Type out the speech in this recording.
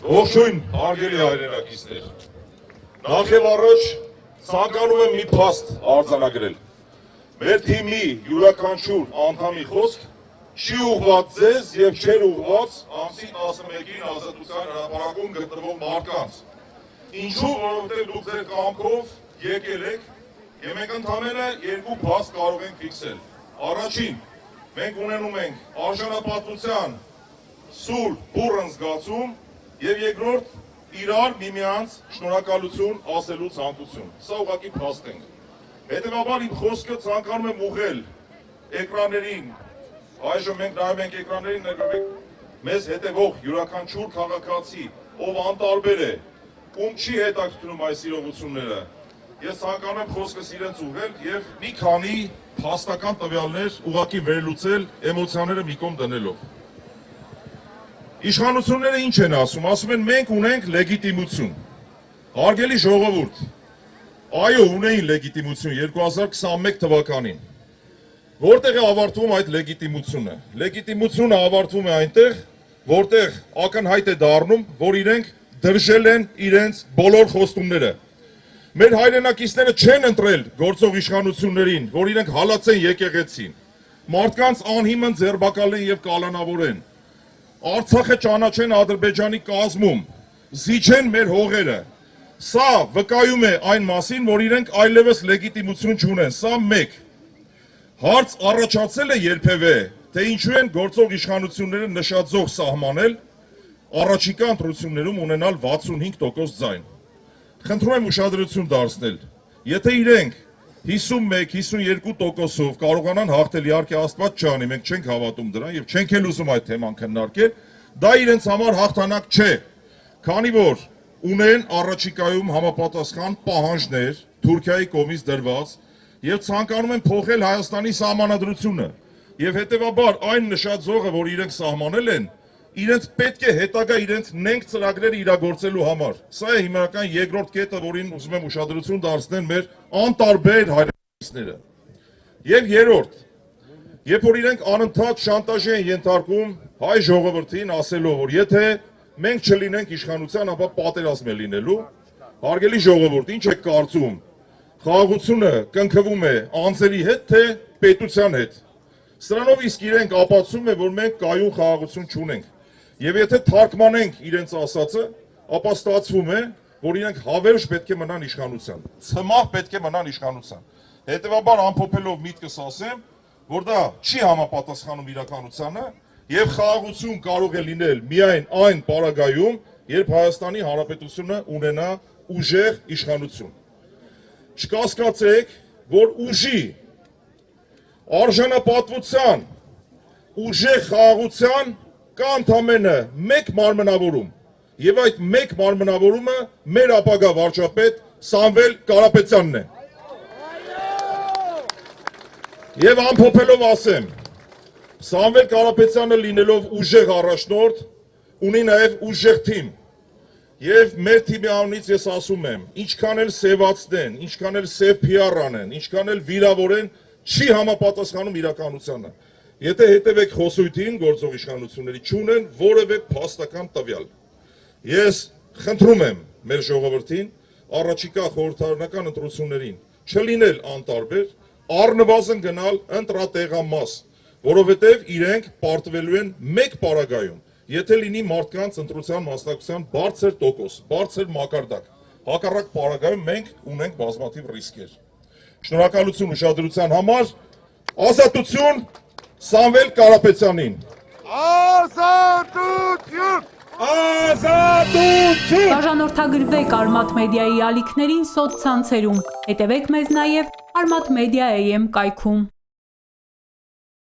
Ողջույն, հարգելի հայրենակիցներ։ Նախ եւ առաջ ցանկանում եմ մի փաստ արձանագրել։ Մեր թիմի յուրաքանչյուր անդամի խոսք չի ուղղված ձեզ եւ չէր ուղղված ամսի 11-ին Ազատության հրապարակում գտնվող մարդկանց։ Ինչու՞, որովհետեւ դուք ձեր կամքով եկել եք եւ մենք ընդհանրապես երկու փաստ կարող ենք ֆիքսել։ Առաջին, մենք ունենում ենք արժանապատվության սուր բուռն զգացում եւ երկրորդ իրար միմյանց շնորհակալություն ասելու ցանկություն։ Սա ուղղակի փաստ ենք։ Հետևաբար իմ խոսքը ցանկանում եմ ուղղել էկրաններին, այժմ մենք նայում ենք էկրաններին, ներկայացնում մեզ հետևող յուրաքանչյուր քաղաքացի, ով անտարբեր է, ում չի հետաքրքրում այս իրողությունները, ես ցանկանում եմ խոսքս իրենց ուղղել եւ մի քանի փաստական տվյալներ ուղղակի վերլուծել էմոցիաները մի կողմ դնելով։ Իշխանությունները ինչ են ասում են մենք ունենք լեգիտիմություն։ Հարգելի ժողովուրդ, այո, ունեին լեգիտիմություն 2021 թվականին։ Որտեղ է ավարտվում այդ լեգիտիմությունը։ Լեգիտիմությունը ավարտվում է այնտեղ, որտեղ ակնհայտ է դառնում, որ իրենք դրժել են իրենց բոլոր խոստումները։ Մեր հայրենակիցները չեն ընտրել գործող իշխանություններին, որ իրենք հալածեն եկեղեցին, մարդկանց անհիմն ձերբակալեն եւ կալանավորեն, Արցախը ճանաչեն Ադրբեջանի կազմում, զիջեն մեր հողերը։ Սա վկայում է այն մասին, որ իրենք այլևս լեգիտիմություն չունեն, սա մեկ։ Հարց առաջացել է երբևէ, թե ինչու են գործող իշխանությունները նշաձող սահմանել առաջիկա ընտրություններում ունենալ 65% ձայն։ Խնդրում եմ ուշադրություն դարձնել, եթե իրենք 51-52%-ով կարողանան հաղթել, իհարկե Աստված չանի, մենք չենք հավատում դրան եւ չենք էլ ուզում այդ թեման քննարկել, դա իրենց համար հաղթանակ չէ, քանի որ ունեն առաջիկայում համապատասխան պահանջներ Թուրքիայի կողմից դրված եւ ցանկանում են փոխել Հայաստանի սահմանադրությունը եւ հետեւաբար այն նշաձողը, որ իրենք սահմանել են, իրենց պետք է հետագա իրենց նենք ծրագրերը իրագործելու համար։ Սա է հիմնական երկրորդ կետը, որին ուզում եմ ուշադրություն դարձնել մեր անտարբեր հայրենակիցները։ Եվ երրորդ, երբ որ իրենք անընդհատ շանտաժի են ենթարկում հայ ժողովրդին ասելով, որ եթե մենք չլինենք իշխանության, ապա պատերազմ է լինելու, հարգելի ժողովուրդ, ինչ եք կարծում, խաղաղությունը կնքվում է անձերի հետ, թե պետության հետ։ Սրանով իսկ իրենք ապացուցում է, որ մենք կայուն խաղաղություն չունենք։ Եվ եթե թարգմանենք իրենց ասածը, ապա ստացվում է, որ իրենք հավերժ պետք է մնան իշխանության, ցմահ պետք է մնան իշխանության։ Հետևաբար ամփոփելով միտքս ասեմ, որ դա չի համապատասխանում իրականությանը եւ խաղաղություն կարող է լինել միայն այն պարագայում, երբ Հայաստանի Հանրապետությունը ունենա ուժեղ իշխանություն։ Չկասկածեք, որ ուժի, արժանապատվության, ուժեղ խաղաղության կա ընդամենը մեկ մարմնավորում եւ այդ մեկ մարմնավորումը մեր ապագա վարչապետ Սամվել Կարապետյանն է։ Եվ ամփոփելով ասեմ, Սամվել Կարապետյանը լինելով ուժեղ առաջնորդ, ունի նաեւ ուժեղ թիմ։ Եվ մեր թիմի անունից ես ասում եմ, ինչքան էլ սևացնեն, ինչքան էլ սև PR անեն, ինչքան էլ վիրավորեն, չի համապատասխանում իրականությանը։ Եթե հետևեք խոսույթին գործող իշխանությունների չունեն որևէ փաստական տվյալ։ Ես խնդրում եմ մեր ժողովրդին առաջիկա խորհրդարանական ընտրություններին չլինել անտարբեր, առնվազն գնալ ընտրատեղամաս, որովհետև իրենք պարտվելու են մեկ պարագայում, եթե լինի մարդկանց ընտրության մասնակցության բարձր տոկոս, բարձր մակարդակ, հակառակ պարագայում մենք ունենք բազմաթիվ ռիսկեր։ Շնորհակալություն ուշադրության համար, ազատություն Սամվել Կարապետյանին։ Ազատություն! Ազատություն! Բաժանորդագրվեք Արմաթ մեդիայի ալիքներին սոցցանցերում, հետևեք մեզ նաև Արմաթ Մեդիա AM կայքում։